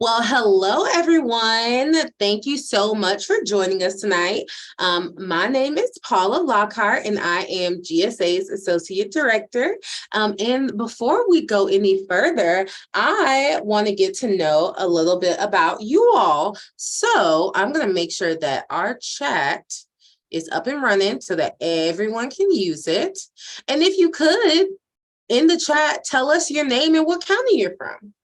Well, hello, everyone. Thank you so much for joining us tonight. My name is Paula Lockhart, and I am GSA's Associate Director. And before we go any further, I want to get to know a little bit about you all. So I'm going to make sure that our chat is up and running so that everyone can use it. And if you could, in the chat, tell us your name and what county you're from.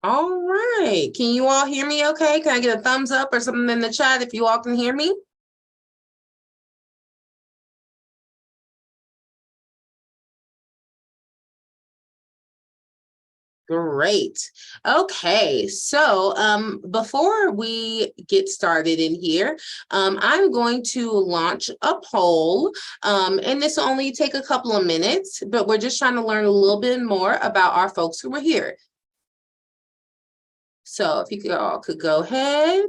All right. Can you all hear me okay? Can I get a thumbs up or something in the chat if you all can hear me? Great. Okay, so before we get started in here, I'm going to launch a poll, and this will only take a couple of minutes, but we're just trying to learn a little bit more about our folks who are here. So if you all could go ahead.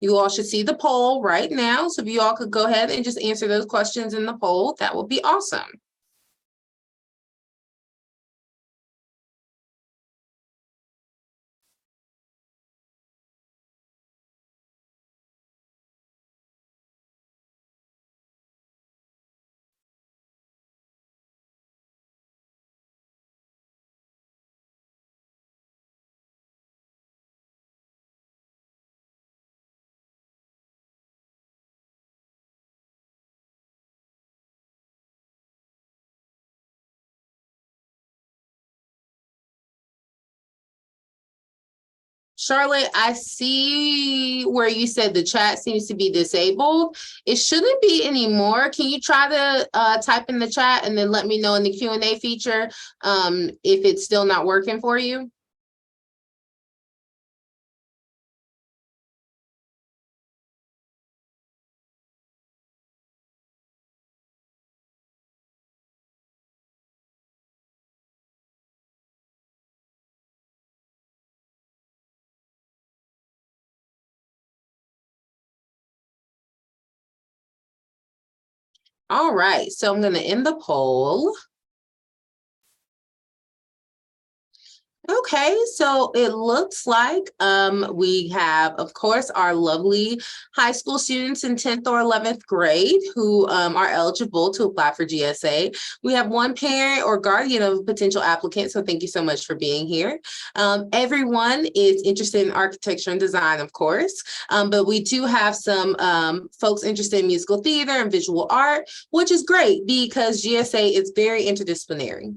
You all should see the poll right now. So if you all could go ahead and just answer those questions in the poll, that would be awesome. Charlotte, I see where you said the chat seems to be disabled. It shouldn't be anymore. Can you try to type in the chat and then let me know in the Q&A feature if it's still not working for you? All right, so I'm going to end the poll. Okay, so it looks like we have, of course, our lovely high school students in 10th or 11th grade who are eligible to apply for GSA. We have one parent or guardian of a potential applicant, so thank you so much for being here. Everyone is interested in architecture and design, of course, but we do have some folks interested in musical theater and visual art, which is great because GSA is very interdisciplinary.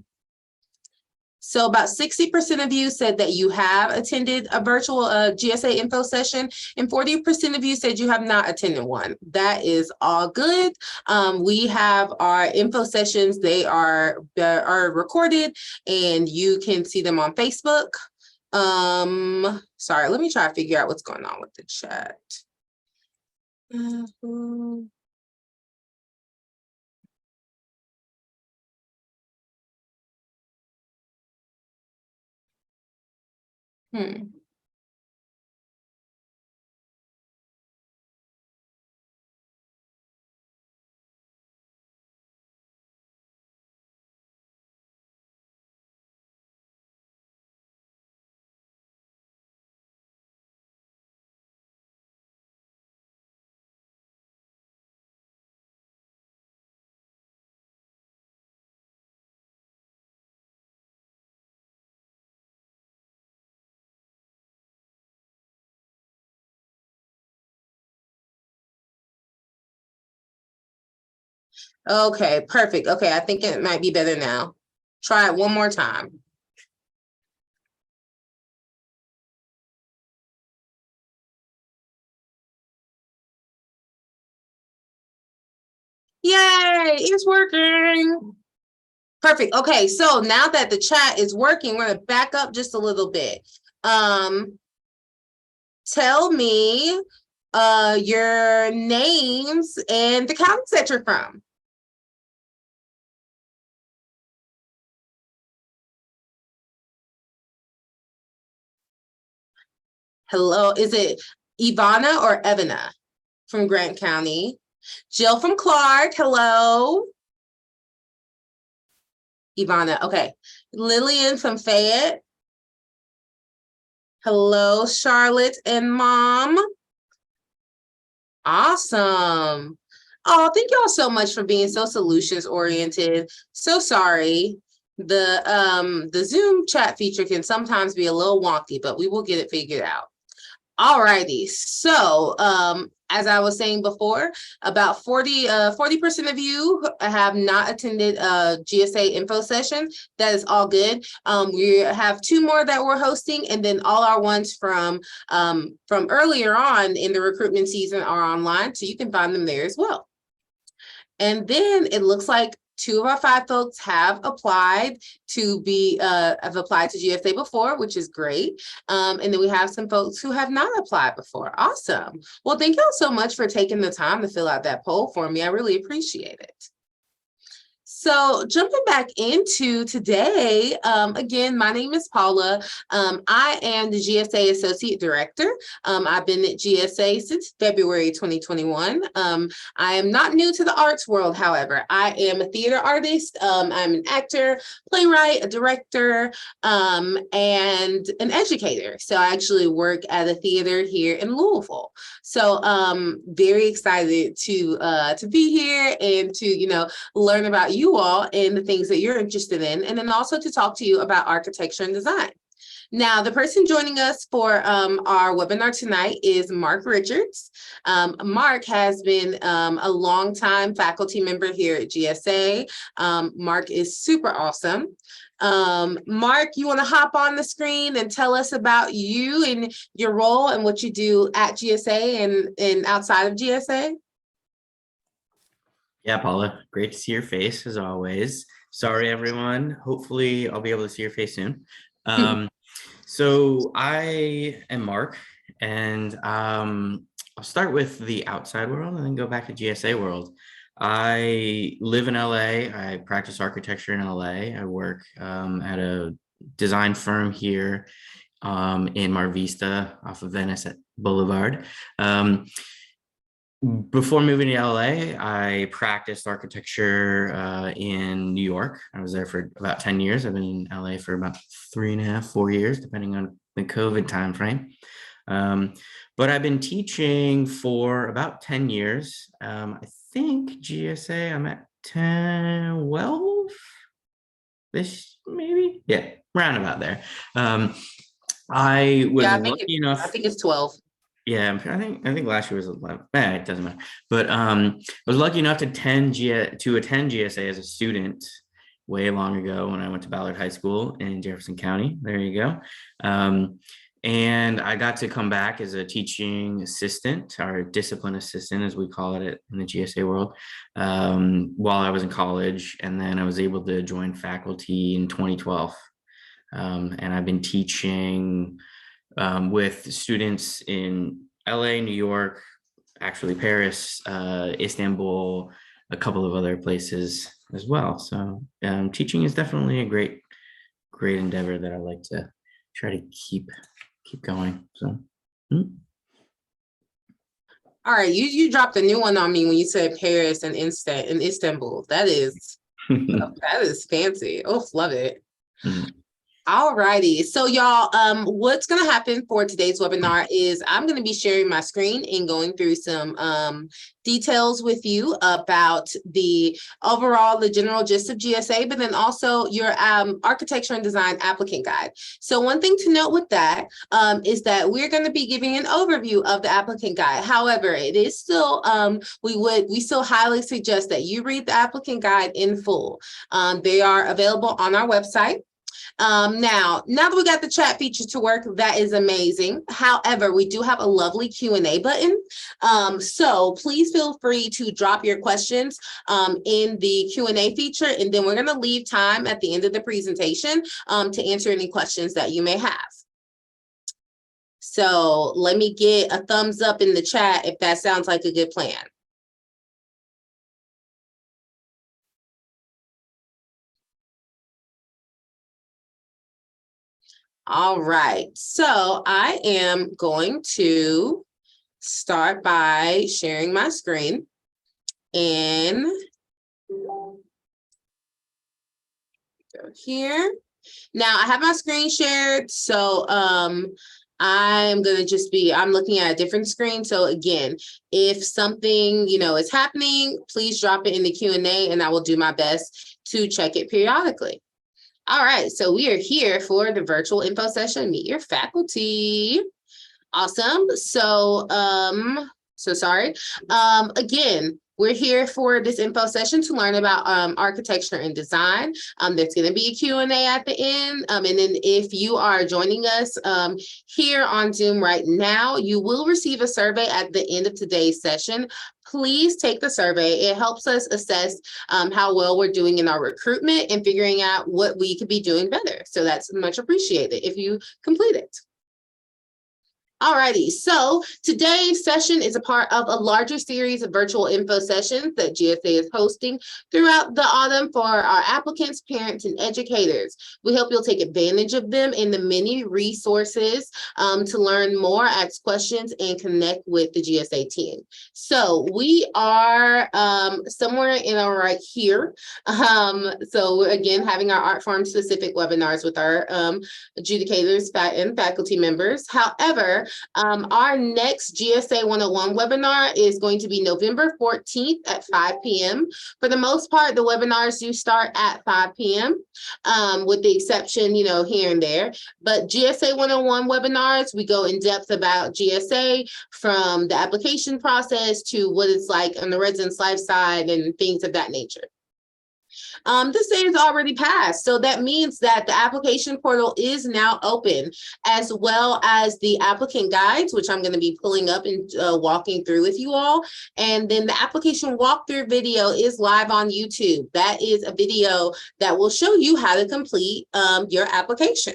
So about 60% of you said that you have attended a virtual GSA info session, and 40% of you said you have not attended one. That is all good. We have our info sessions. They are recorded, and you can see them on Facebook. Sorry, let me try to figure out what's going on with the chat. Okay, perfect. Okay, I think it might be better now. Try it one more time. Yay, it's working. Perfect. Okay, so now that the chat is working, we're gonna back up just a little bit. Tell me your names and the counties that you're from. Hello, is it Ivana or Evana from Grant County? Jill from Clark, hello. Ivana, okay. Lillian from Fayette. Hello, Charlotte and Mom. Awesome. Oh, thank y'all so much for being so solutions oriented. So sorry. The Zoom chat feature can sometimes be a little wonky, but we will get it figured out. All righty. So, as I was saying before, about 40% of you have not attended a GSA info session. That is all good. We have 2 more that we're hosting, and then all our ones from earlier on in the recruitment season are online, so you can find them there as well. And then it looks like 2 of our 5 folks have applied to GSA before, which is great. And then we have some folks who have not applied before. Awesome. Well, thank y'all so much for taking the time to fill out that poll for me. I really appreciate it. So jumping back into today, again, my name is Paula. I am the GSA Associate Director. I've been at GSA since February 2021. I am not new to the arts world, however. I am a theater artist. I'm an actor, playwright, a director, and an educator. So I actually work at a theater here in Louisville. So very excited to be here and to, learn about you all and the things that you're interested in, and then also to talk to you about architecture and design. Now, the person joining us for our webinar tonight is Mark Richards. Mark has been a longtime faculty member here at GSA. Mark is super awesome. Mark, you want to hop on the screen and tell us about you and your role and what you do at GSA and outside of GSA? Yeah, Paula, great to see your face as always. Sorry, everyone. Hopefully I'll be able to see your face soon. So I am Mark, and I'll start with the outside world and then go back to GSA world. I live in LA. I practice architecture in LA. I work at a design firm here in Mar Vista off of Venice Boulevard. Before moving to LA, I practiced architecture in New York. I was there for about 10 years. I've been in LA for about 3.5, 4 years, depending on the COVID timeframe. But I've been teaching for about 10 years. I think GSA, I'm at 10, 12, this maybe? Yeah, round about there. I was lucky enough. I think it's 12. Yeah, I think last year was 11. It doesn't matter. But I was lucky enough to attend GSA as a student way long ago when I went to Ballard High School in Jefferson County. There you go. And I got to come back as a teaching assistant, or discipline assistant, as we call it in the GSA world, while I was in college. And then I was able to join faculty in 2012. And I've been teaching with students in LA, New York, actually Paris, Istanbul, a couple of other places as well. So teaching is definitely a great endeavor that I like to try to keep going. So. All right, you dropped a new one on me when you said Paris and Istanbul. That is that is fancy. Oh, love it. All righty. So y'all, what's going to happen for today's webinar is I'm going to be sharing my screen and going through some details with you about the general gist of GSA, but then also your architecture and design applicant guide. So one thing to note with that is that we're going to be giving an overview of the applicant guide. However, it is still, we still highly suggest that you read the applicant guide in full. They are available on our website. Now that we got the chat feature to work, that is amazing. However, we do have a lovely Q&A button. So please feel free to drop your questions in the Q&A feature, and then we're going to leave time at the end of the presentation to answer any questions that you may have. So let me get a thumbs up in the chat if that sounds like a good plan. All right, so I am going to start by sharing my screen, and go here. Now I have my screen shared, so I'm looking at a different screen. So again, if something, is happening, please drop it in the Q&A and I will do my best to check it periodically. All right, so we are here for the virtual info session, Meet Your Faculty. Awesome. So, sorry. Again, we're here for this info session to learn about architecture and design. There's going to be a Q&A at the end. And then if you are joining us here on Zoom right now, you will receive a survey at the end of today's session. Please take the survey. It helps us assess how well we're doing in our recruitment and figuring out what we could be doing better. So that's much appreciated if you complete it. Alrighty, so today's session is a part of a larger series of virtual info sessions that GSA is hosting throughout the autumn for our applicants, parents, and educators. We hope you'll take advantage of them and the many resources to learn more, ask questions, and connect with the GSA team. So we are somewhere in our right here. So we're again having our art form specific webinars with our adjudicators and faculty members. However, our next GSA 101 webinar is going to be November 14th at 5 p.m. For the most part, the webinars do start at 5 p.m. With the exception, here and there. But GSA 101 webinars, we go in depth about GSA from the application process to what it's like on the residence life side and things of that nature. This day is already passed, so that means that the application portal is now open, as well as the applicant guides, which I'm going to be pulling up and walking through with you all. And then the application walkthrough video is live on YouTube. That is a video that will show you how to complete your application.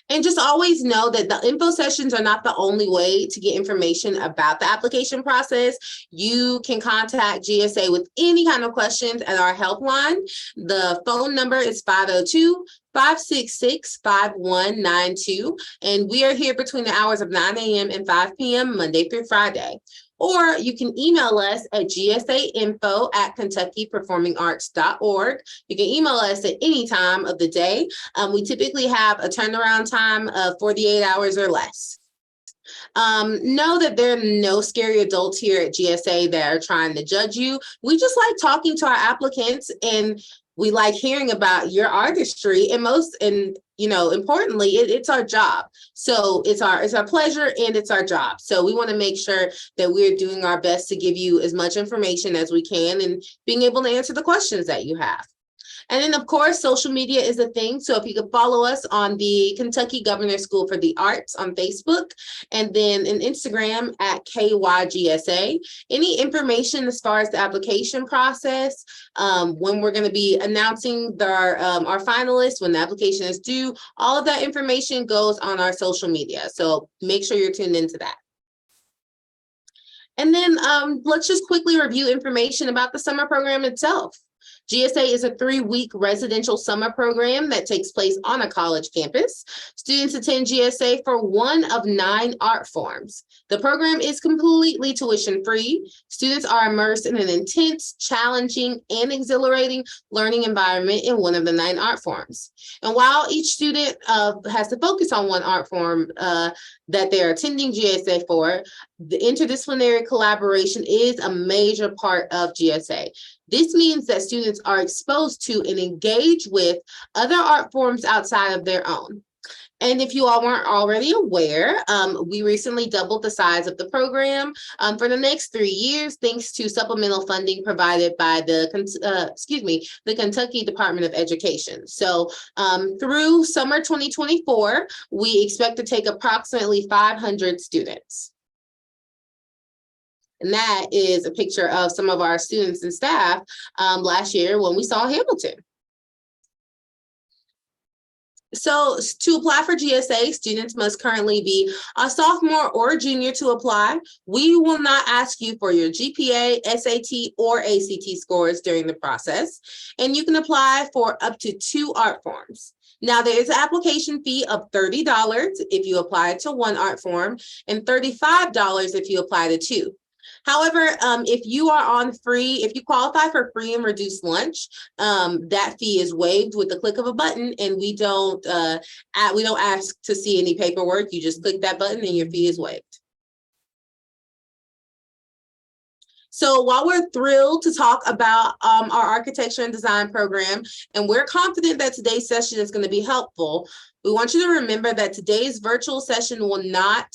And just always know that the info sessions are not the only way to get information about the application process. You can contact GSA with any kind of questions at our helpline. The phone number is 502-566-5192. And we are here between the hours of 9 a.m. and 5 p.m. Monday through Friday. Or you can email us at gsainfo@kentuckyperformingarts.org. You can email us at any time of the day. We typically have a turnaround time of 48 hours or less. Know that there are no scary adults here at GSA that are trying to judge you. We just like talking to our applicants, and we like hearing about your artistry, and importantly, it's our job. So it's our pleasure and it's our job. So we want to make sure that we're doing our best to give you as much information as we can and being able to answer the questions that you have. And then, of course, social media is a thing. So if you could follow us on the Kentucky Governor School for the Arts on Facebook, and then in Instagram at KYGSA. Any information as far as the application process, when we're going to be announcing our finalists, when the application is due, all of that information goes on our social media. So make sure you're tuned into that. And then let's just quickly review information about the summer program itself. GSA is a 3-week residential summer program that takes place on a college campus. Students attend GSA for one of 9 art forms. The program is completely tuition-free. Students are immersed in an intense, challenging, and exhilarating learning environment in one of the 9 art forms. And while each student has to focus on one art form that they're attending GSA for, the interdisciplinary collaboration is a major part of GSA. This means that students are exposed to and engage with other art forms outside of their own. And if you all weren't already aware, we recently doubled the size of the program for the next 3 years, thanks to supplemental funding provided by the Kentucky Department of Education. So through summer 2024, we expect to take approximately 500 students. And that is a picture of some of our students and staff last year when we saw Hamilton. So to apply for GSA, students must currently be a sophomore or a junior to apply. We will not ask you for your GPA, SAT, or ACT scores during the process. And you can apply for up to 2 art forms. Now, there is an application fee of $30 if you apply to 1 art form and $35 if you apply to 2. However, if you qualify for free and reduced lunch, that fee is waived with the click of a button, and we don't ask to see any paperwork. You just click that button and your fee is waived. So while we're thrilled to talk about our architecture and design program, and we're confident that today's session is going to be helpful, we want you to remember that today's virtual session will not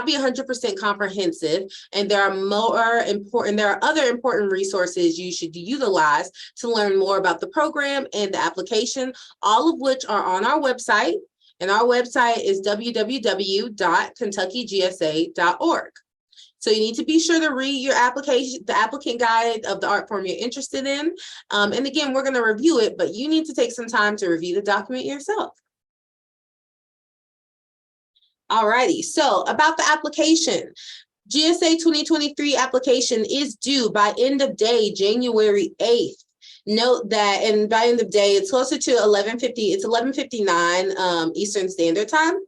be 100% comprehensive, and there are other important resources you should utilize to learn more about the program and the application, all of which are on our website, and our website is www.kentuckygsa.org. So you need to be sure to read your application, the applicant guide of the art form you're interested in. And again, we're going to review it, but you need to take some time to review the document yourself. Alrighty, so about the application. GSA 2023 application is due by end of day, January 8th. Note that, and by end of day, it's closer to 11:50. It's 11:59 Eastern Standard Time.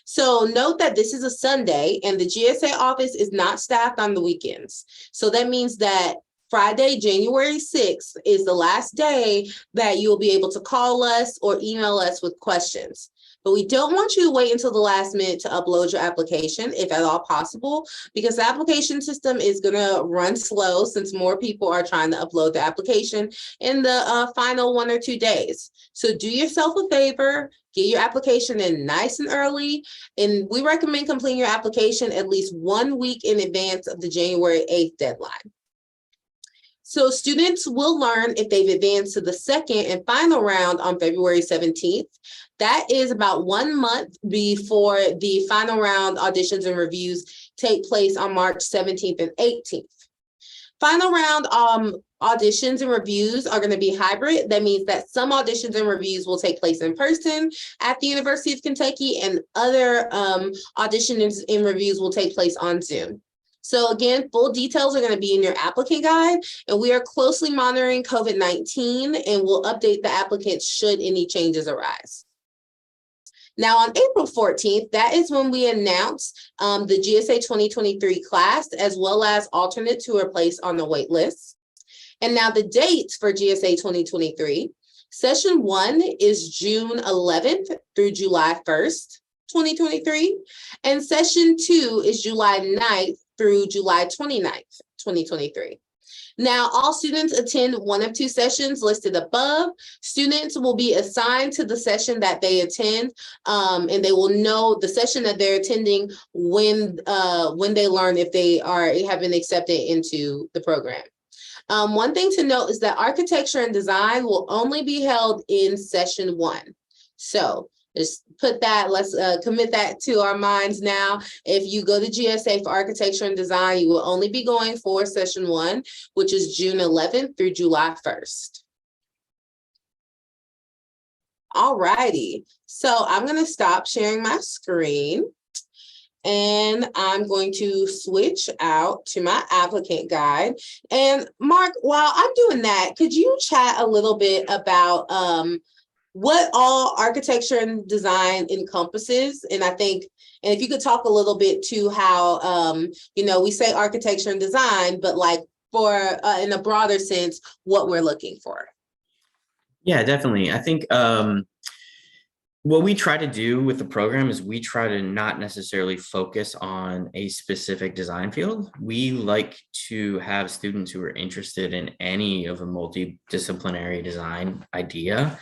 So note that this is a Sunday, and the GSA office is not staffed on the weekends. So that means that Friday, January 6th is the last day that you will be able to call us or email us with questions. But we don't want you to wait until the last minute to upload your application, if at all possible, because the application system is going to run slow since more people are trying to upload the application in the final 1 or 2 days. So do yourself a favor, get your application in nice and early, and we recommend completing your application at least 1 week in advance of the January 8th deadline. So students will learn if they've advanced to the second and final round on February 17th. That is about 1 month before the final round auditions and reviews take place on March 17th and 18th. Final round auditions and reviews are going to be hybrid. That means that some auditions and reviews will take place in person at the University of Kentucky, and other auditions and reviews will take place on Zoom. So again, full details are going to be in your applicant guide, and we are closely monitoring COVID-19, and we'll update the applicants should any changes arise. Now on April 14th, that is when we announce the GSA 2023 class, as well as alternates who are placed on the wait list. And now the dates for GSA 2023, session 1 is June 11th through July 1st, 2023, and session 2 is July 9th through July 29th, 2023. Now, all students attend one of 2 sessions listed above. Students will be assigned to the session that they attend, and they will know the session that they're attending when they learn if they have been accepted into the program. One thing to note is that architecture and design will only be held in session 1. So just put that, let's commit that to our minds now. If you go to GSA for architecture and design, you will only be going for session 1, which is June 11th through July 1st. All righty, so I'm going to stop sharing my screen, and I'm going to switch out to my applicant guide. And Mark, while I'm doing that, could you chat a little bit about what all architecture and design encompasses? And if you could talk a little bit to how, we say architecture and design, but like for, in a broader sense, what we're looking for. Yeah, definitely. I think what we try to do with the program is we try to not necessarily focus on a specific design field. We like to have students who are interested in any of a multidisciplinary design idea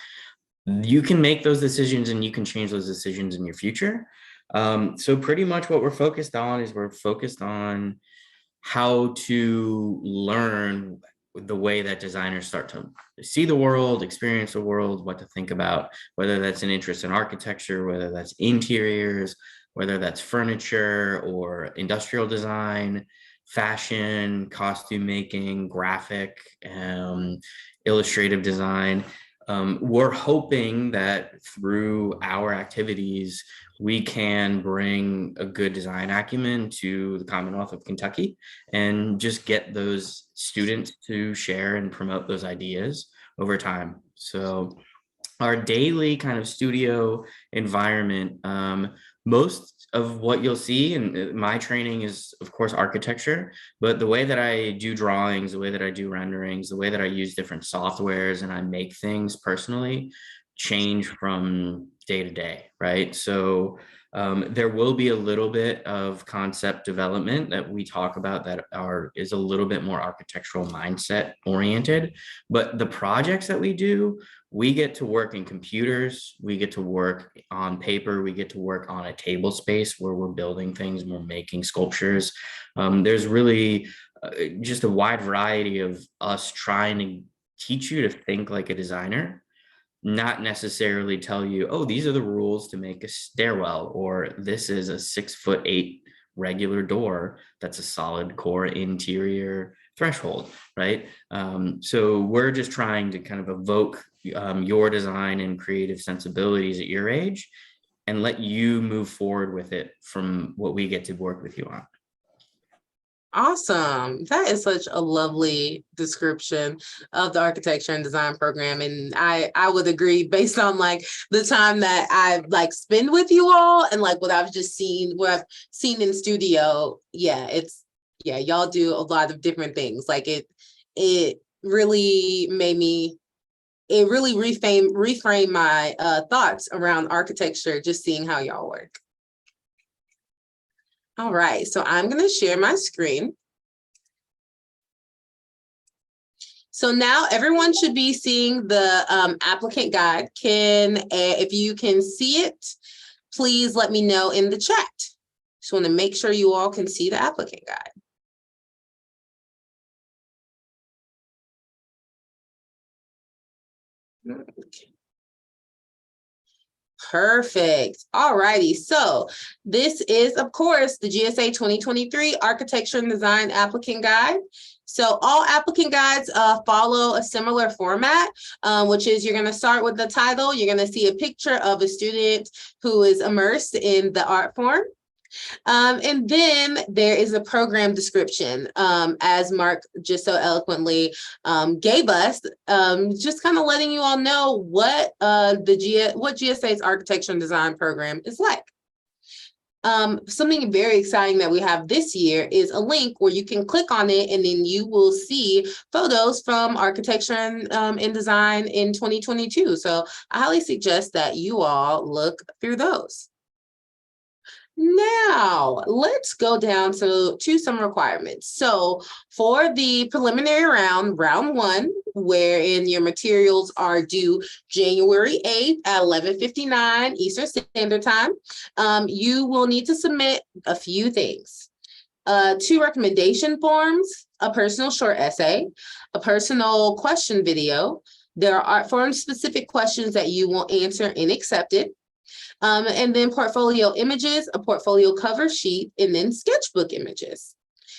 you can make those decisions and you can change those decisions in your future. So pretty much what we're focused on is we're focused on how to learn the way that designers start to see the world, experience the world, what to think about, whether that's an interest in architecture, whether that's interiors, whether that's furniture or industrial design, fashion, costume making, graphic, illustrative design. We're hoping that through our activities, we can bring a good design acumen to the Commonwealth of Kentucky and just get those students to share and promote those ideas over time. So our daily kind of studio environment, most of what you'll see, and my training is of course architecture, but the way that I do drawings, the way that I do renderings, the way that I use different softwares and I make things personally change from day to day, right? So there will be a little bit of concept development that we talk about that is a little bit more architectural mindset oriented, but the projects that we do, we get to work in computers, we get to work on paper, we get to work on a table space where we're building things, we're making sculptures. There's really just a wide variety of us trying to teach you to think like a designer, not necessarily tell you, oh, these are the rules to make a stairwell, or this is a 6'8" regular door that's a solid core interior threshold, right? So we're just trying to kind of evoke your design and creative sensibilities at your age and let you move forward with it from what we get to work with you on. Awesome. That is such a lovely description of the architecture and design program. And I would agree based on like the time that I've like spent with you all and like what I've seen in studio. Yeah, y'all do a lot of different things. Like it really reframe my thoughts around architecture, just seeing how y'all work. All right, so I'm going to share my screen. So now everyone should be seeing the applicant guide. If you can see it, please let me know in the chat. Just want to make sure you all can see the applicant guide. Okay. Perfect. All righty. So this is, of course, the GSA 2023 Architecture and Design Applicant Guide. So all applicant guides follow a similar format, which is you're going to start with the title. You're going to see a picture of a student who is immersed in the art form. And then there is a program description, as Mark just so eloquently gave us, just kind of letting you all know what GSA's architecture and design program is like. Something very exciting that we have this year is a link where you can click on it and then you will see photos from architecture and design in 2022. So I highly suggest that you all look through those. Now, let's go down to some requirements. So for the preliminary round 1, wherein your materials are due January 8th at 11:59 Eastern Standard Time, you will need to submit a few things. 2 recommendation forms, a personal short essay, a personal question video. There are form-specific questions that you will answer and accepted. And then portfolio images, a portfolio cover sheet, and then sketchbook images.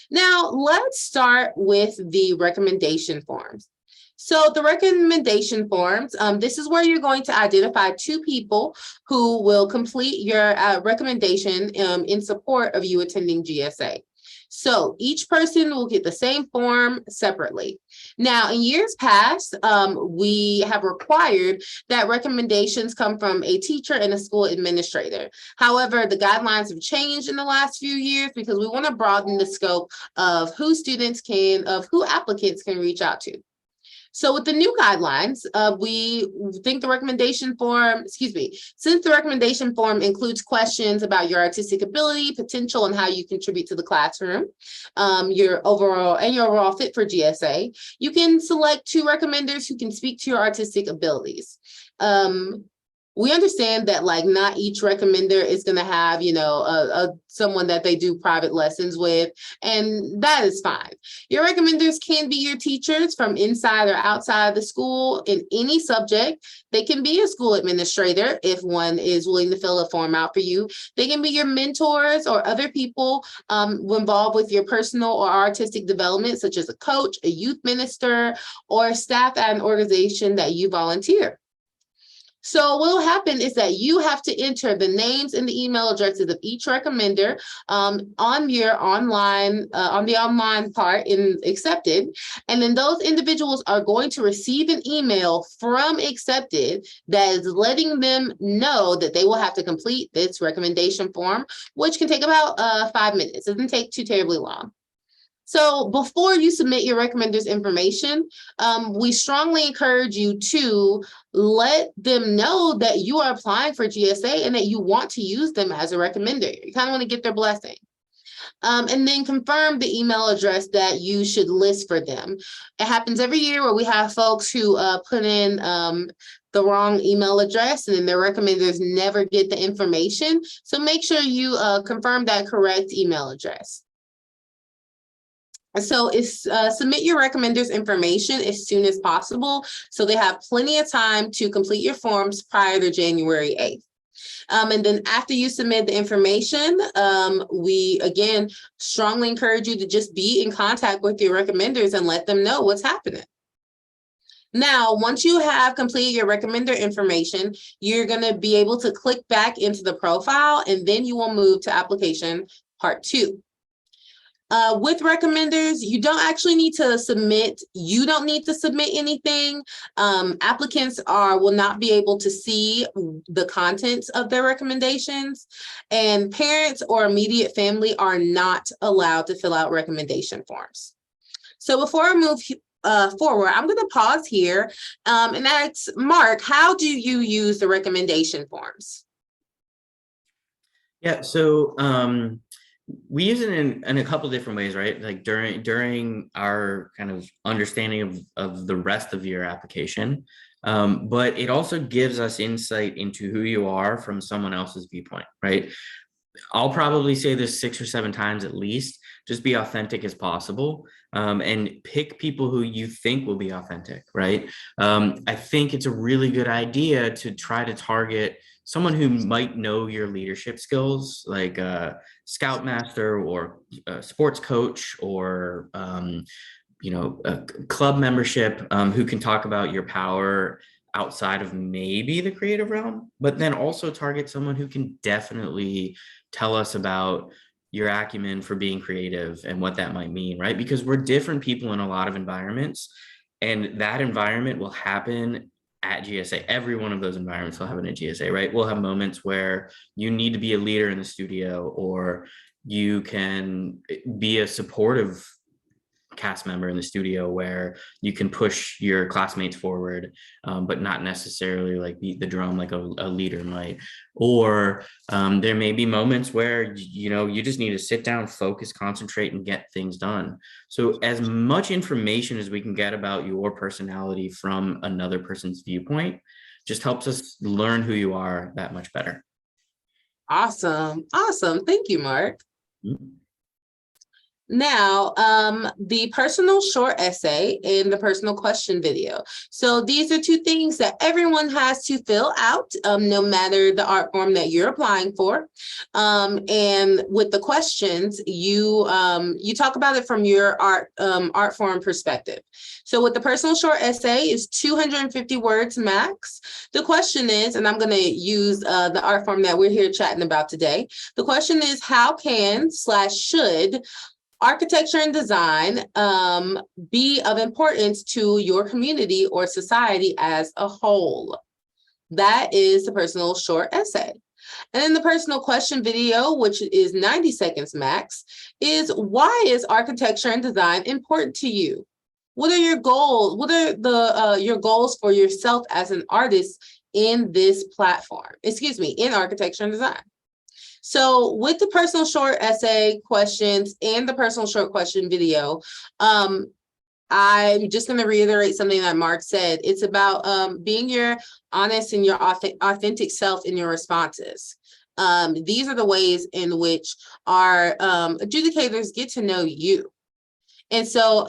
Now, let's start with the recommendation forms. So the recommendation forms, this is where you're going to identify 2 people who will complete your recommendation in support of you attending GSA. So each person will get the same form separately. Now, in years past, we have required that recommendations come from a teacher and a school administrator. However, the guidelines have changed in the last few years because we want to broaden the scope of who applicants can reach out to. So with the new guidelines, we think the recommendation form, since the recommendation form includes questions about your artistic ability, potential, and how you contribute to the classroom, your overall fit for GSA, you can select 2 recommenders who can speak to your artistic abilities. We understand that like not each recommender is going to have, someone that they do private lessons with, and that is fine. Your recommenders can be your teachers from inside or outside the school in any subject. They can be a school administrator if one is willing to fill a form out for you. They can be your mentors or other people involved with your personal or artistic development, such as a coach, a youth minister, or staff at an organization that you volunteer. So what will happen is that you have to enter the names and the email addresses of each recommender on your online, on the online part in Accepted. And then those individuals are going to receive an email from Accepted that is letting them know that they will have to complete this recommendation form, which can take about 5 minutes. It doesn't take too terribly long. So before you submit your recommender's information, we strongly encourage you to let them know that you are applying for GSA and that you want to use them as a recommender. You kind of want to get their blessing. And then confirm the email address that you should list for them. It happens every year where we have folks who put in the wrong email address and then their recommenders never get the information. So make sure you confirm that correct email address. So submit your recommenders information as soon as possible so they have plenty of time to complete your forms prior to January 8th. And then after you submit the information, we again strongly encourage you to just be in contact with your recommenders and let them know what's happening. Now, once you have completed your recommender information, you're going to be able to click back into the profile and then you will move to application part 2. With recommenders, you don't actually need to submit. You don't need to submit anything. Applicants will not be able to see the contents of their recommendations, and parents or immediate family are not allowed to fill out recommendation forms. So before I move forward, I'm going to pause here and ask Mark, how do you use the recommendation forms? Yeah, so we use it in a couple different ways, right? Like during our kind of understanding of the rest of your application, but it also gives us insight into who you are from someone else's viewpoint, right? I'll probably say this 6 or 7 times at least. Just be authentic as possible, and pick people who you think will be authentic, right? I think it's a really good idea to try to target someone who might know your leadership skills, like a scoutmaster or a sports coach or a club membership, who can talk about your power outside of maybe the creative realm, but then also target someone who can definitely tell us about your acumen for being creative and what that might mean, right? Because we're different people in a lot of environments, and that environment will happen at GSA. Every one of those environments will happen at GSA, right? We'll have moments where you need to be a leader in the studio, or you can be a supportive cast member in the studio where you can push your classmates forward, but not necessarily like beat the drum like a leader might. Or there may be moments where you just need to sit down, focus, concentrate, and get things done. So as much information as we can get about your personality from another person's viewpoint just helps us learn who you are that much better. Awesome. Thank you, Mark. Mm-hmm. Now, the personal short essay and the personal question video. So these are 2 things that everyone has to fill out, no matter the art form that you're applying for. And with the questions, you talk about it from your art form perspective. So with the personal short essay is 250 words max. The question is, and I'm going to use the art form that we're here chatting about today. The question is, how can/should architecture and design be of importance to your community or society as a whole? That is the personal short essay. And then the personal question video, which is 90 seconds max, is why is architecture and design important to you? What are your goals? What are your goals for yourself as an artist in this platform? In architecture and design. So with the personal short essay questions and the personal short question video, I'm just going to reiterate something that Mark said. It's about being your honest and your authentic self in your responses. These are the ways in which our adjudicators get to know you. And so,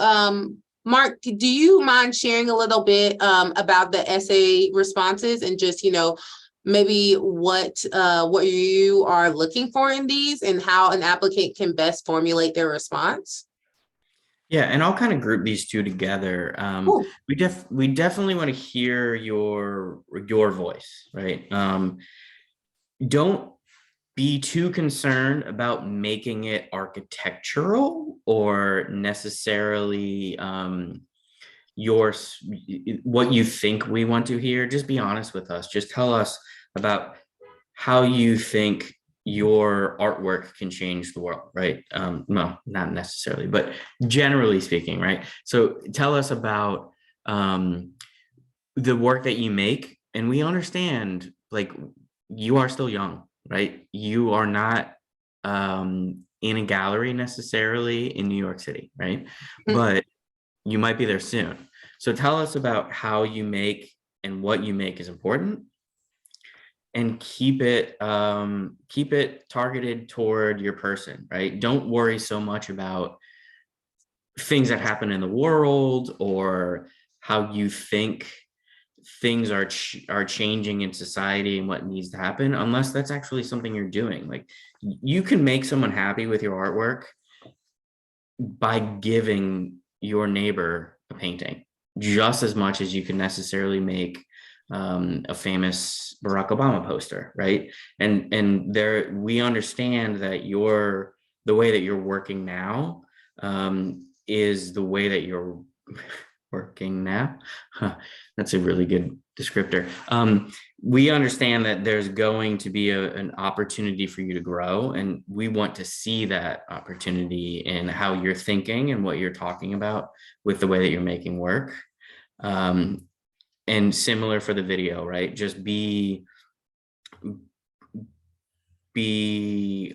Mark, do you mind sharing a little bit about the essay responses and just, maybe what you are looking for in these and how an applicant can best formulate their response? Yeah, and I'll kind of group these two together. Cool. We definitely want to hear your voice, right? Don't be too concerned about making it architectural or necessarily what you think we want to hear. Just be honest with us. Just tell us about how you think your artwork can change the world, right? No, not necessarily, but generally speaking, right? So tell us about the work that you make, and we understand, like, you are still young, right? You are not in a gallery necessarily in New York City, right? But you might be there soon. So tell us about how you make and what you make is important, and keep it targeted toward your person, right? Don't worry so much about things that happen in the world or how you think things are changing in society and what needs to happen, unless that's actually something you're doing. Like, you can make someone happy with your artwork by giving your neighbor a painting just as much as you can necessarily make a famous Barack Obama poster, right? And there, we understand that the way that you're working now is the way that you're working now. Huh, that's a really good descriptor. We understand that there's going to be an opportunity for you to grow, and we want to see that opportunity in how you're thinking and what you're talking about with the way that you're making work. And similar for the video, right? Just be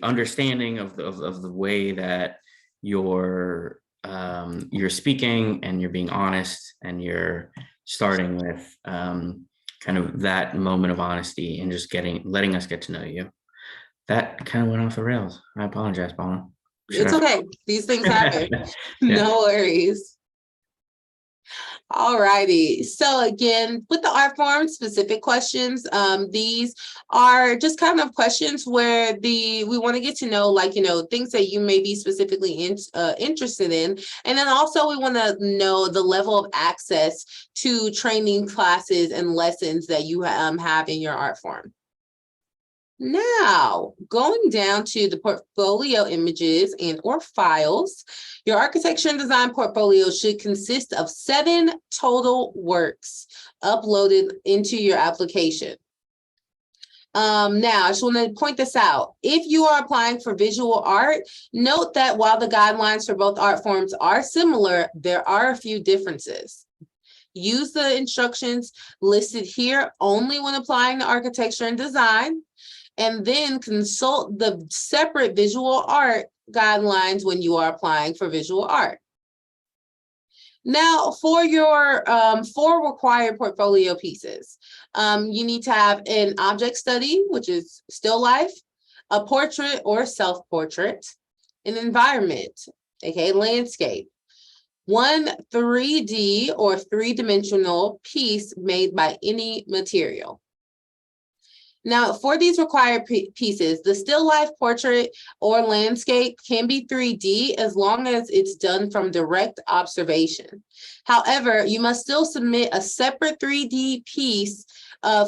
understanding of the way that you're speaking, and you're being honest, and you're starting with kind of that moment of honesty, and just letting us get to know you. That kind of went off the rails. I apologize, Paula. It's okay. These things happen. Yeah. No worries. All righty. So again, with the art form specific questions, these are just kind of questions where we want to get to know, like, things that you may be specifically interested in. And then also we want to know the level of access to training classes and lessons that you have in your art form. Now, going down to the portfolio images and or files, your architecture and design portfolio should consist of 7 total works uploaded into your application. Now, I just want to point this out. If you are applying for visual art, note that while the guidelines for both art forms are similar, there are a few differences. Use the instructions listed here only when applying to architecture and design, and then consult the separate visual art guidelines when you are applying for visual art. Now, for your 4 required portfolio pieces, you need to have an object study, which is still life, a portrait or self-portrait, an environment, aka landscape, one 3D or 3-dimensional piece made by any material. Now, for these required pieces, the still life, portrait, or landscape can be 3D as long as it's done from direct observation. However, you must still submit a separate 3D piece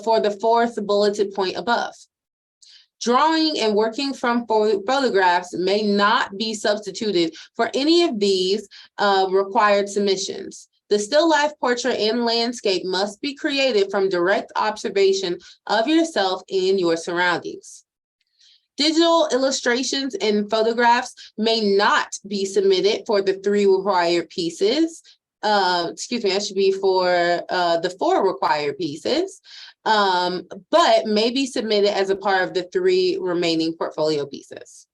for the 4th bulleted point above. Drawing and working from photographs may not be substituted for any of these required submissions. The still life, portrait, and landscape must be created from direct observation of yourself and your surroundings. Digital illustrations and photographs may not be submitted for the 3 required pieces. Excuse me, that should be for the 4 required pieces, but may be submitted as a part of the 3 remaining portfolio pieces.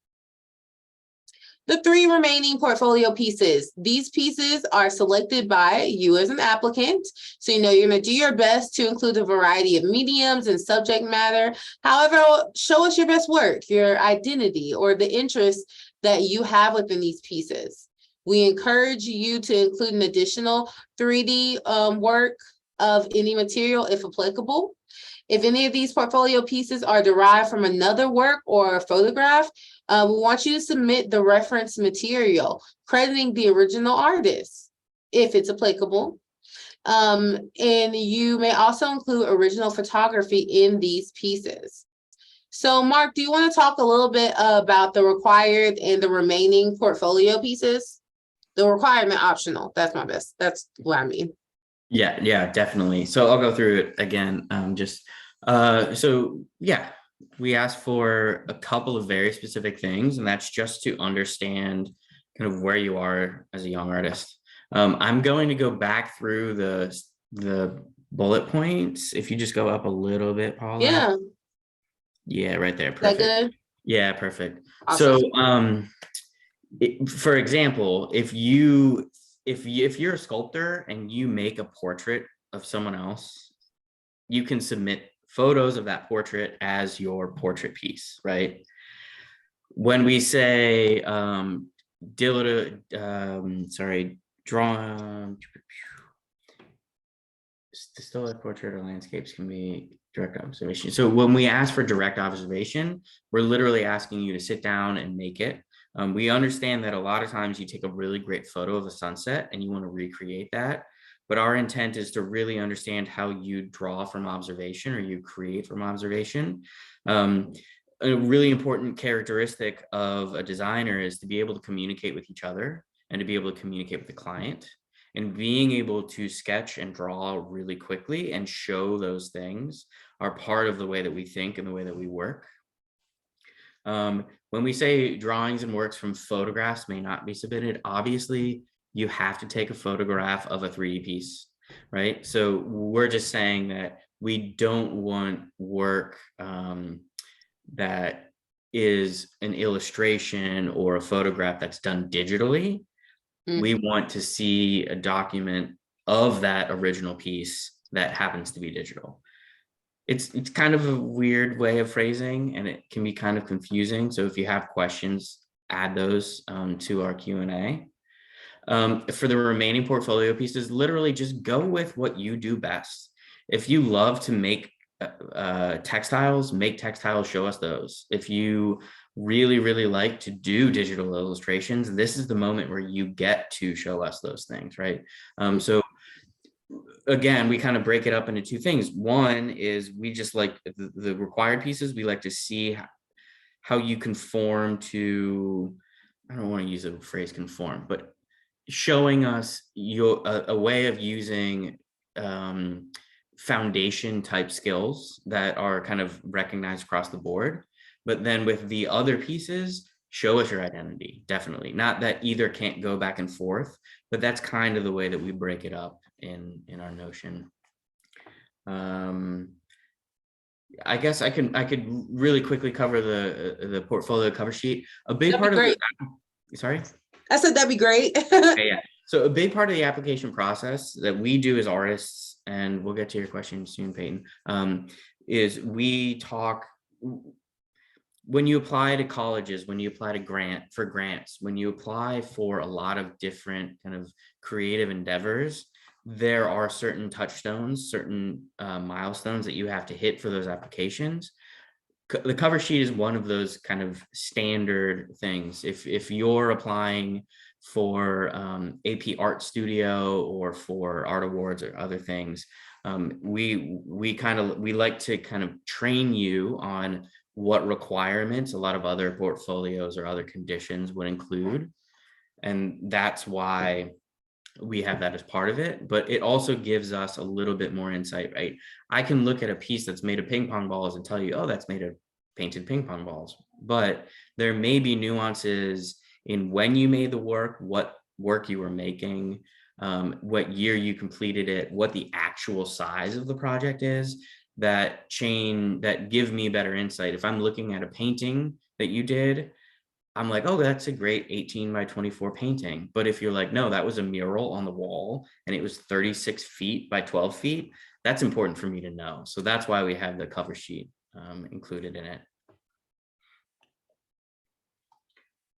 The 3 remaining portfolio pieces. These pieces are selected by you as an applicant. So you know you're going to do your best to include a variety of mediums and subject matter. However, show us your best work, your identity, or the interest that you have within these pieces. We encourage you to include an additional 3D work of any material if applicable. If any of these portfolio pieces are derived from another work or a photograph, we want you to submit the reference material, crediting the original artist, if it's applicable. And you may also include original photography in these pieces. So Mark, do you want to talk a little bit about the required and the remaining portfolio pieces? The requirement optional, that's what I mean. Yeah, definitely. So I'll go through it again. So yeah, we asked for a couple of very specific things, and that's just to understand kind of where you are as a young artist. I'm going to go back through the bullet points. If you just go up a little bit, Paula. Yeah, right there. Perfect. Is that good? Yeah, perfect. Awesome. So for example, if you're a sculptor and you make a portrait of someone else, you can submit photos of that portrait as your portrait piece, right? When we say draw still life portrait or landscapes can be direct observation. So when we ask for direct observation, we're literally asking you to sit down and make it. We understand that a lot of times you take a really great photo of a sunset and you want to recreate that. But our intent is to really understand how you draw from observation or you create from observation. A really important characteristic of a designer is to be able to communicate with each other and to be able to communicate with the client. And being able to sketch and draw really quickly and show those things are part of the way that we think and the way that we work. When we say drawings and works from photographs may not be submitted, obviously you have to take a photograph of a 3D piece, right? So we're just saying that we don't want work that is an illustration or a photograph that's done digitally. We want to see a document of that original piece that happens to be digital. It's kind of a weird way of phrasing and it can be kind of confusing. So if you have questions, add those to our Q&A. For the remaining portfolio pieces, literally just go with what you do best. If you love to make textiles, make textiles, show us those. If you really like to do digital illustrations, this is the moment where you get to show us those things, right? So again, we kind of break it up into 2 things. One is we just like the required pieces. We like to see how you conform to, I don't want to use the phrase conform, but showing us a way of using foundation type skills that are kind of recognized across the board. But then with the other pieces, show us your identity, definitely. Not that either can't go back and forth, but that's kind of the way that we break it up in our Notion. I guess I could really quickly cover the portfolio cover sheet. A big part of it. Sorry? I said that'd be great. Okay, yeah. So a big part of the application process that we do as artists, and we'll get to your question soon, Peyton, is we talk. When you apply to colleges, when you apply to grants, when you apply for a lot of different kind of creative endeavors, there are certain touchstones, certain milestones that you have to hit for those applications. The cover sheet is one of those kind of standard things. If you're applying for AP Art Studio or for Art Awards or other things, we like to kind of train you on what requirements a lot of other portfolios or other conditions would include. And that's why we have that as part of it, but it also gives us a little bit more insight, right? I can look at a piece that's made of ping pong balls and tell you, oh, that's made of painted ping pong balls. But there may be nuances in when you made the work, what work you were making, what year you completed it, what the actual size of the project is, that give me better insight. If I'm looking at a painting that you did, I'm like, oh, that's a great 18 by 24 painting. But if you're like, no, that was a mural on the wall and it was 36 feet by 12 feet, that's important for me to know. So that's why we have the cover sheet included in it.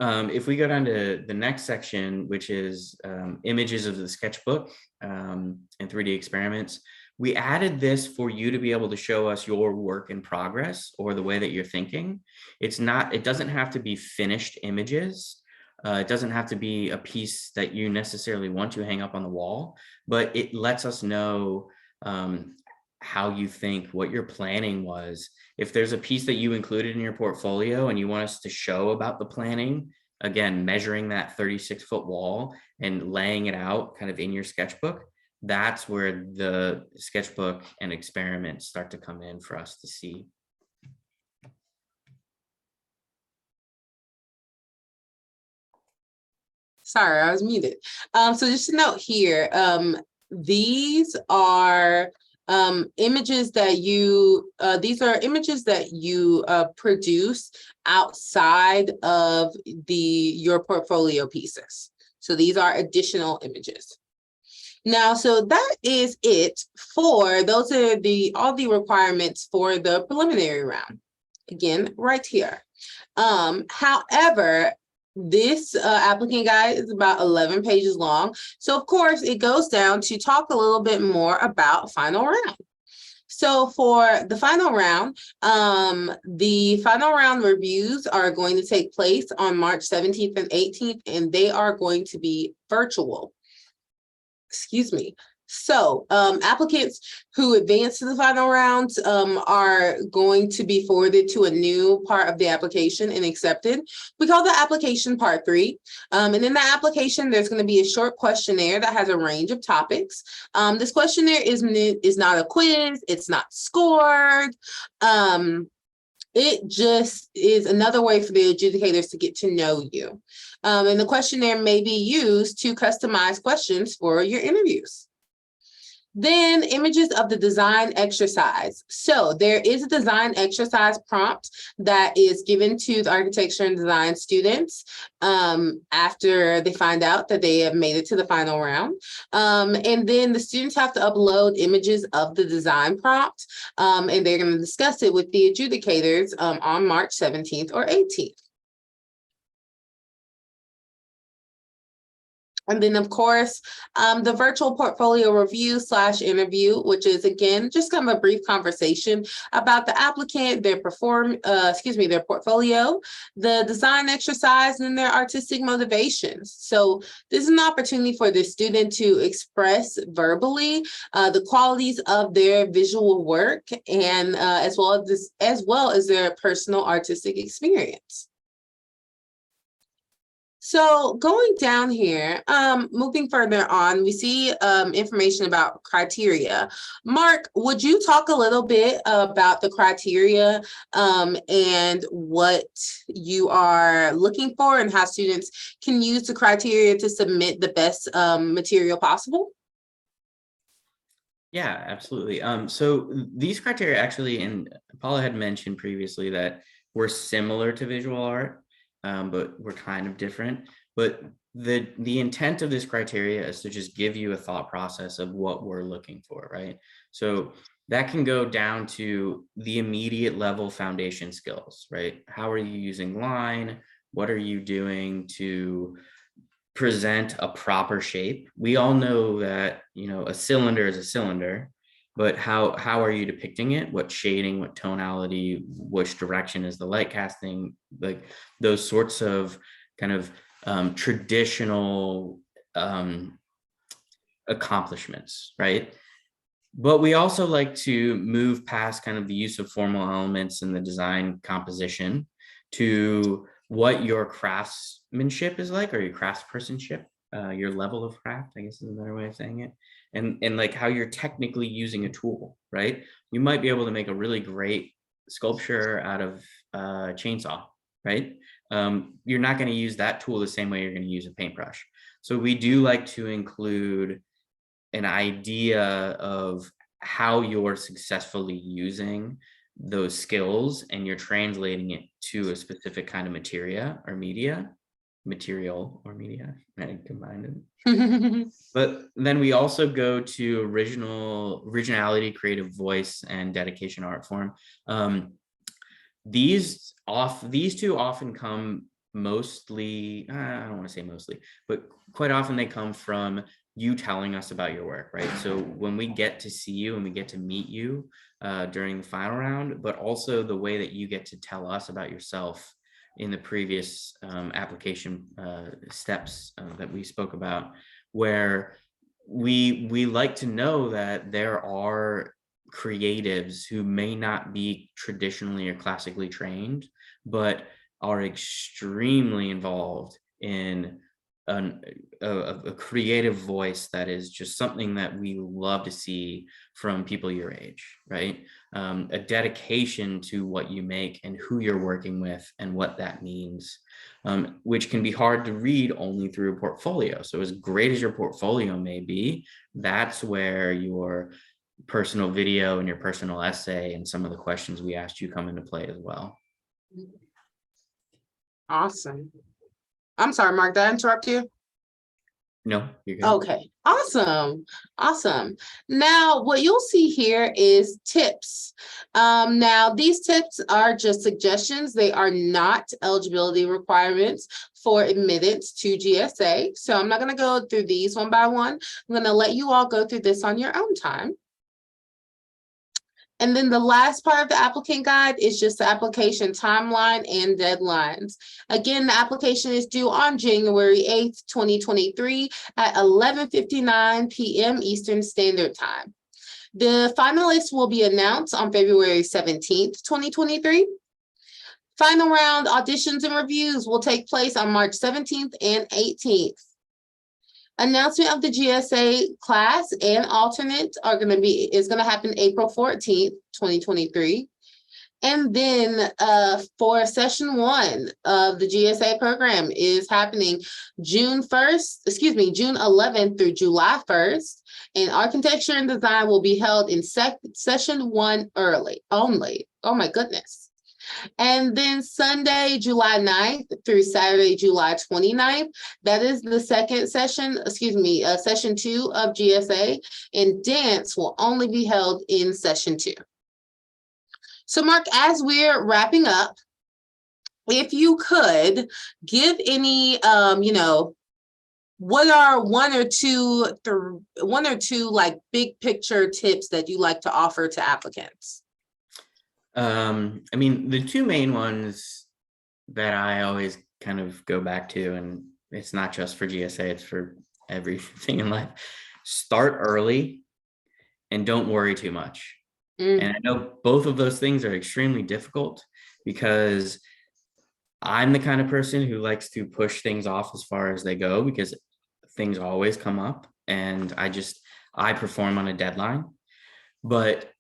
If we go down to the next section, which is images of the sketchbook and 3D experiments, we added this for you to be able to show us your work in progress or the way that you're thinking. It doesn't have to be finished images. It doesn't have to be a piece that you necessarily want to hang up on the wall, but it lets us know how you think, what your planning was. If there's a piece that you included in your portfolio and you want us to show about the planning, again, measuring that 36-foot wall and laying it out kind of in your sketchbook, that's where the sketchbook and experiments start to come in for us to see. Sorry, I was muted. So just a note here, these are images that you produce outside of your portfolio pieces. So these are additional images. Now, so that is it for those are all the requirements for the preliminary round. Again, right here. However, this applicant guide is about 11 pages long. So of course, it goes down to talk a little bit more about final round. So for the final round reviews are going to take place on March 17th and 18th, and they are going to be virtual. Excuse me. So applicants who advance to the final rounds are going to be forwarded to a new part of the application and accepted. We call the application part 3. And in the application, there's going to be a short questionnaire that has a range of topics. This questionnaire is not a quiz. It's not scored. It just is another way for the adjudicators to get to know you. And the questionnaire may be used to customize questions for your interviews. Then images of the design exercise. So there is a design exercise prompt that is given to the architecture and design students after they find out that they have made it to the final round. And then the students have to upload images of the design prompt, and they're going to discuss it with the adjudicators on March 17th or 18th. And then, of course, the virtual portfolio review / interview, which is, again, just kind of a brief conversation about the applicant, their portfolio, the design exercise, and their artistic motivations. So this is an opportunity for the student to express verbally the qualities of their visual work and as well as their personal artistic experience. So going down here, moving further on, we see information about criteria. Mark, would you talk a little bit about the criteria and what you are looking for and how students can use the criteria to submit the best material possible? Yeah, absolutely. So these criteria actually, and Paula had mentioned previously that we're similar to visual art, but we're kind of different. But the intent of this criteria is to just give you a thought process of what we're looking for, right? So that can go down to the immediate level foundation skills, right? How are you using line? What are you doing to present a proper shape? We all know that, you know, a cylinder is a cylinder, but how are you depicting it? What shading, what tonality, which direction is the light casting? Like those sorts of kind of traditional accomplishments, right? But we also like to move past kind of the use of formal elements in the design composition to what your craftsmanship is like, or your craftspersonship, your level of craft, I guess is a better way of saying it. And like how you're technically using a tool, right? You might be able to make a really great sculpture out of a chainsaw, right? You're not going to use that tool the same way you're going to use a paintbrush. So we do like to include an idea of how you're successfully using those skills and you're translating it to a specific kind of material or media, I combined it. But then we also go to originality, creative voice, and dedication art form. These two often come mostly, I don't want to say mostly, but quite often they come from you telling us about your work, right? So when we get to see you and we get to meet you during the final round, but also the way that you get to tell us about yourself in the previous application steps that we spoke about, where we like to know that there are creatives who may not be traditionally or classically trained, but are extremely involved in a creative voice that is just something that we love to see from people your age, right? A dedication to what you make and who you're working with and what that means, which can be hard to read only through a portfolio. So as great as your portfolio may be, that's where your personal video and your personal essay and some of the questions we asked you come into play as well. Awesome. I'm sorry, Mark, did I interrupt you? No, you're good. Okay, awesome. Awesome. Now, what you'll see here is tips. Now, these tips are just suggestions. They are not eligibility requirements for admittance to GSA. So I'm not going to go through these one by one. I'm going to let you all go through this on your own time. And then the last part of the applicant guide is just the application timeline and deadlines. Again, the application is due on January 8th, 2023 at 11:59 p.m. Eastern Standard Time. The finalists will be announced on February 17th, 2023. Final round auditions and reviews will take place on March 17th and 18th. Announcement of the GSA class and alternate is going to happen April 14th, 2023. And then for session 1 of the GSA program is happening June 11th through July 1st. And architecture and design will be held in session 1 only. Oh my goodness. And then Sunday, July 9th through Saturday, July 29th, that is the second session, session 2 of GSA, and dance will only be held in session 2. So Mark, as we're wrapping up, if you could give any, what are one or two like big picture tips that you like to offer to applicants? I mean, the two main ones that I always kind of go back to, and it's not just for GSA, it's for everything in life. Start early and don't worry too much. And I know both of those things are extremely difficult because I'm the kind of person who likes to push things off as far as they go because things always come up and I perform on a deadline. But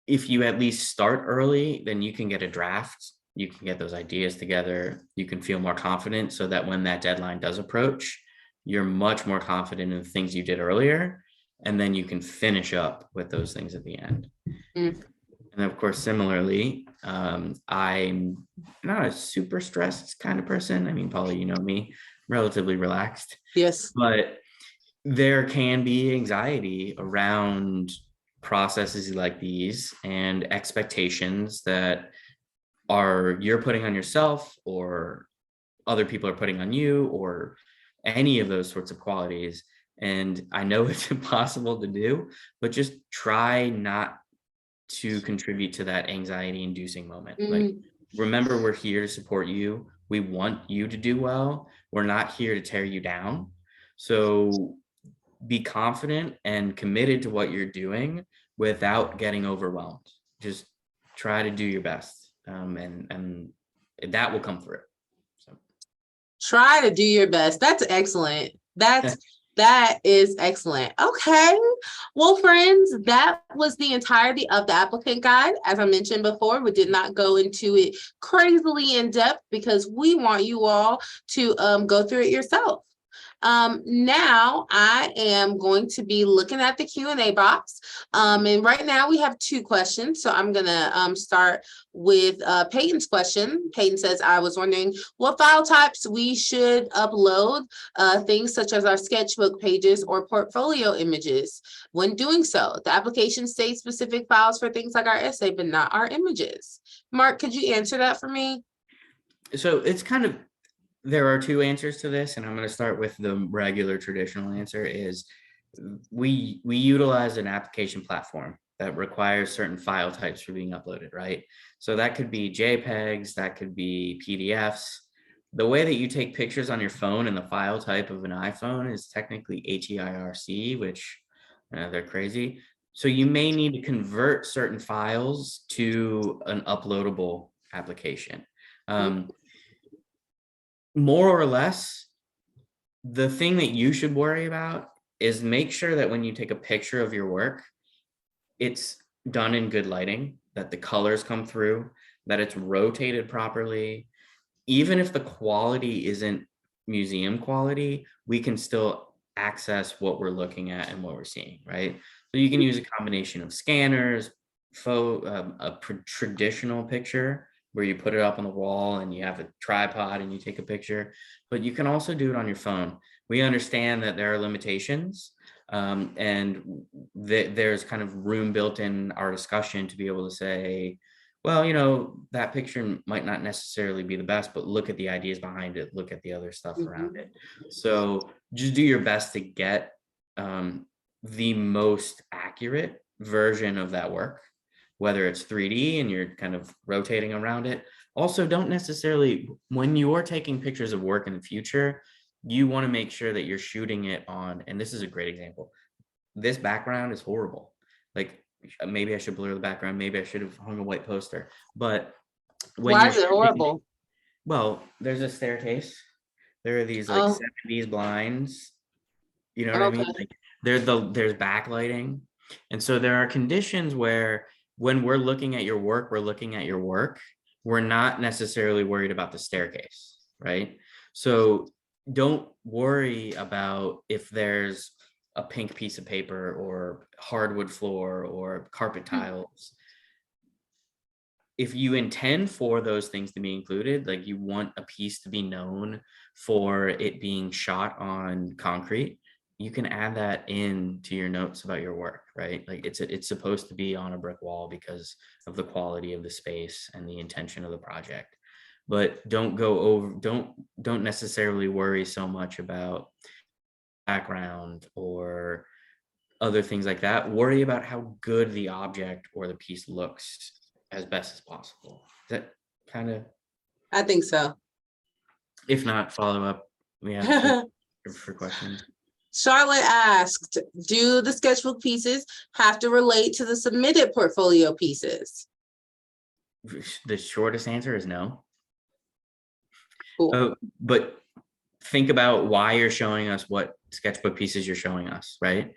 if you at least start early, then you can get a draft, you can get those ideas together, you can feel more confident so that when that deadline does approach, you're much more confident in the things you did earlier, and then you can finish up with those things at the end. And of course, similarly, I'm not a super stressed kind of person. I mean, Polly, you know me, relatively relaxed. Yes. But there can be anxiety around processes like these and expectations that you're putting on yourself or other people are putting on you or any of those sorts of qualities. And I know it's impossible to do, but just try not to contribute to that anxiety inducing moment. Like, remember, we're here to support you. We want you to do well. We're not here to tear you down. So be confident and committed to what you're doing without getting overwhelmed. Just try to do your best, and that will come through. So try to do your best. That's excellent. That is excellent. Okay. Well, friends, that was the entirety of the applicant guide. As I mentioned before, we did not go into it crazily in depth because we want you all to go through it yourself. Now I am going to be looking at the Q&A box. And right now we have 2 questions. So I'm gonna start with Peyton's question. Peyton says, I was wondering what file types we should upload, things such as our sketchbook pages or portfolio images. When doing so, the application states specific files for things like our essay, but not our images. Mark, could you answer that for me? So it's kind of, there are 2 answers to this, and I'm going to start with the regular traditional answer is we utilize an application platform that requires certain file types for being uploaded, right? So that could be JPEGs, that could be PDFs. The way that you take pictures on your phone and the file type of an iPhone is technically HEIRC, which they're crazy. So you may need to convert certain files to an uploadable application. More or less, the thing that you should worry about is make sure that when you take a picture of your work, it's done in good lighting, that the colors come through, that it's rotated properly. Even if the quality isn't museum quality, we can still access what we're looking at and what we're seeing, right? So you can use a combination of scanners, traditional picture where you put it up on the wall and you have a tripod and you take a picture, but you can also do it on your phone. We understand that there are limitations, and there's kind of room built in our discussion to be able to say, well, that picture might not necessarily be the best, but look at the ideas behind it, look at the other stuff around it. So just do your best to get the most accurate version of that work, whether it's 3D and you're kind of rotating around it. Also, don't necessarily, when you are taking pictures of work in the future, you want to make sure that you're shooting it on, and this is a great example. This background is horrible. Like, maybe I should blur the background. Maybe I should have hung a white poster. But when Why is it horrible? Well, there's a staircase. There are these like 70s blinds. You know what I mean? Like, there's backlighting. And so there are conditions where when we're looking at your work, we're not necessarily worried about the staircase, right? So don't worry about if there's a pink piece of paper or hardwood floor or carpet tiles. If you intend for those things to be included, like you want a piece to be known for it being shot on concrete, you can add that in to your notes about your work, right? Like it's supposed to be on a brick wall because of the quality of the space and the intention of the project. But don't necessarily worry so much about background or other things like that. Worry about how good the object or the piece looks as best as possible. Is that kind of? I think so. If not, follow up. We have for questions. Charlotte asked, do the sketchbook pieces have to relate to the submitted portfolio pieces? The shortest answer is no. Cool. But think about why you're showing us what sketchbook pieces you're showing us, right?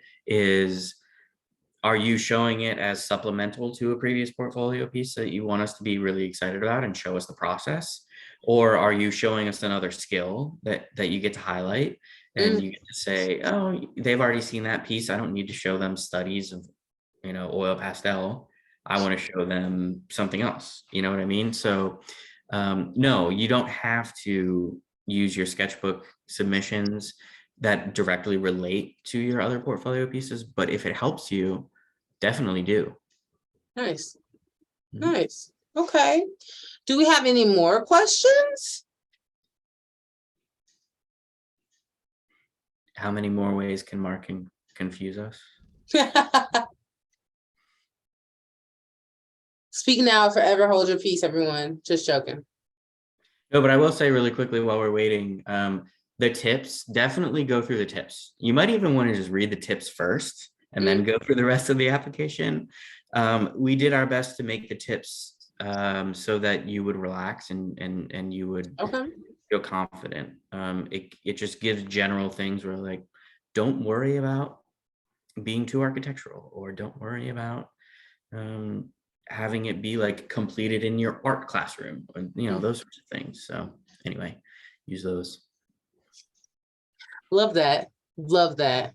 Are you showing it as supplemental to a previous portfolio piece that you want us to be really excited about and show us the process? Or are you showing us another skill that you get to highlight and you get to say, oh, they've already seen that piece. I don't need to show them studies of, oil pastel. I want to show them something else. You know what I mean? So no, you don't have to use your sketchbook submissions that directly relate to your other portfolio pieces, but if it helps you, definitely do. Nice. Nice. Okay. Do we have any more questions? How many more ways can Mark confuse us? Speak now, forever hold your peace, everyone. Just joking. No, but I will say really quickly while we're waiting, the tips, definitely go through the tips. You might even want to just read the tips first and then go through the rest of the application. We did our best to make the tips so that you would relax and you would feel confident. It just gives general things where like, don't worry about being too architectural, or don't worry about having it be like completed in your art classroom, or, those sorts of things. So anyway, use those. Love that. Love that.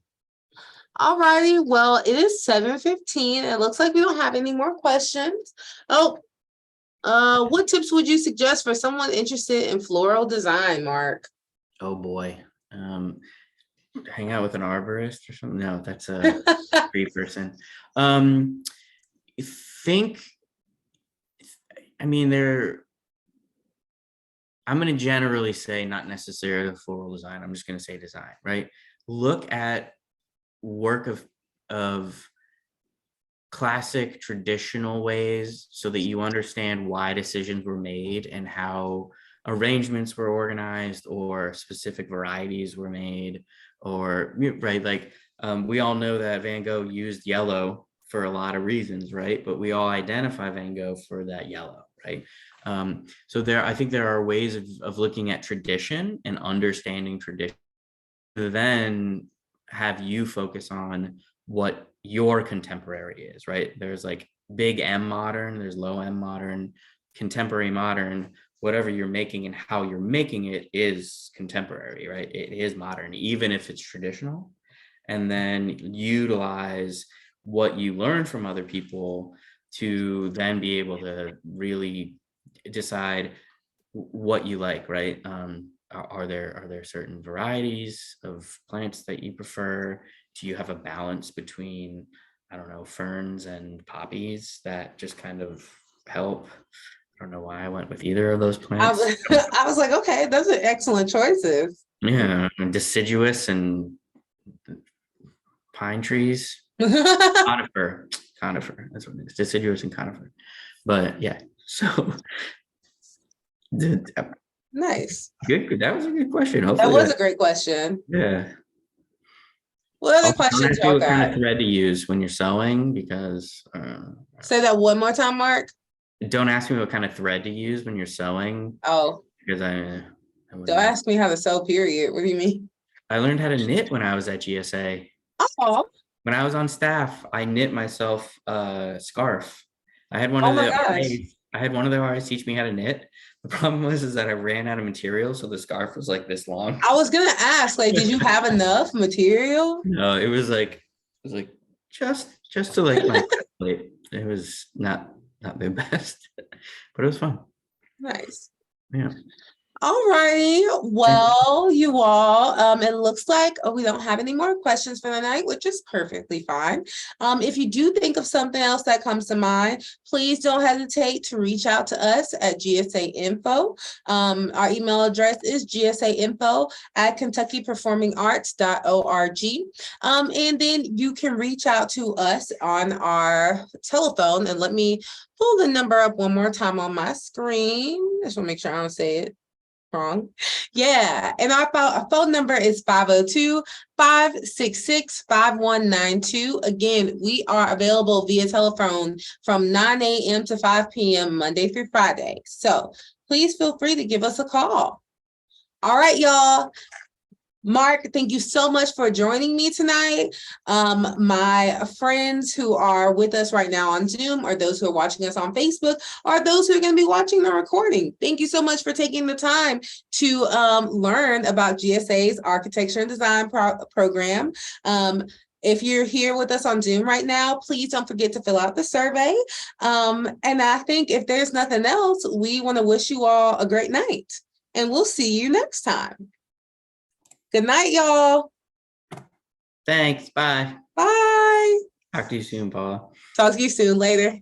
All righty. Well, it is 7:15. It looks like we don't have any more questions. Oh, what tips would you suggest for someone interested in floral design, Mark? Oh boy. Hang out with an arborist or something. No, that's a tree person. I think, I mean, I'm going to generally say not necessarily floral design. I'm just going to say design, right? Look at work of classic traditional ways so that you understand why decisions were made and how arrangements were organized or specific varieties were made, or right, like we all know that Van Gogh used yellow for a lot of reasons, right? But we all identify Van Gogh for that yellow, right? So I think there are ways of looking at tradition and understanding tradition, then have you focus on what your contemporary is, right? There's like big M modern, there's low M modern, contemporary modern. Whatever you're making and how you're making it is contemporary, right? It is modern, even if it's traditional. And then utilize what you learn from other people to then be able to really decide what you like, right? Are there certain varieties of plants that you prefer? Do you have a balance between, I don't know, ferns and poppies that just kind of help? I don't know why I went with either of those I plants. was, I was like, okay, those are excellent choices. Yeah, deciduous and pine trees, conifer. That's what it is, deciduous and conifer. But yeah, so Nice. good. That was a good question. That Hopefully was that, a great question. yeah. What other Also, don't questions ask me y'all what kind got? of thread to use when you're sewing, because Say that one more time, Mark. don't ask me what kind of thread to use when you're sewing, Oh, because I don't wouldn't know. ask me how to sew, period. What do you mean? I learned how to knit when I was at GSA. Oh, When I was on staff, I knit myself a scarf. I had one oh of my the gosh. RAs, I had one of the RAs teach me how to knit. The problem was is that I ran out of material, so the scarf was like this long. I was gonna ask, like, did you have enough material? No, it was like just to like my plate. It was not the best, but it was fun. Nice. Yeah. All righty. Well, you all, it looks like we don't have any more questions for the night, which is perfectly fine. If you do think of something else that comes to mind, please don't hesitate to reach out to us at GSA Info. Our email address is gsainfo@kentuckyperformingarts.org. And then you can reach out to us on our telephone, and let me pull the number up one more time on my screen. Just want to make sure I don't say it wrong. Yeah. And our phone number is 502-566-5192. Again, we are available via telephone from 9 a.m. to 5 p.m. Monday through Friday. So please feel free to give us a call. All right, y'all. Mark, thank you so much for joining me tonight. My friends who are with us right now on Zoom, or those who are watching us on Facebook, or those who are going to be watching the recording, thank you so much for taking the time to learn about GSA's Architecture and Design program. If you're here with us on Zoom right now, please don't forget to fill out the survey. And I think if there's nothing else, we want to wish you all a great night, and we'll see you next time. Good night, y'all. Thanks. Bye. Bye. Talk to you soon, Paula. Talk to you soon. Later.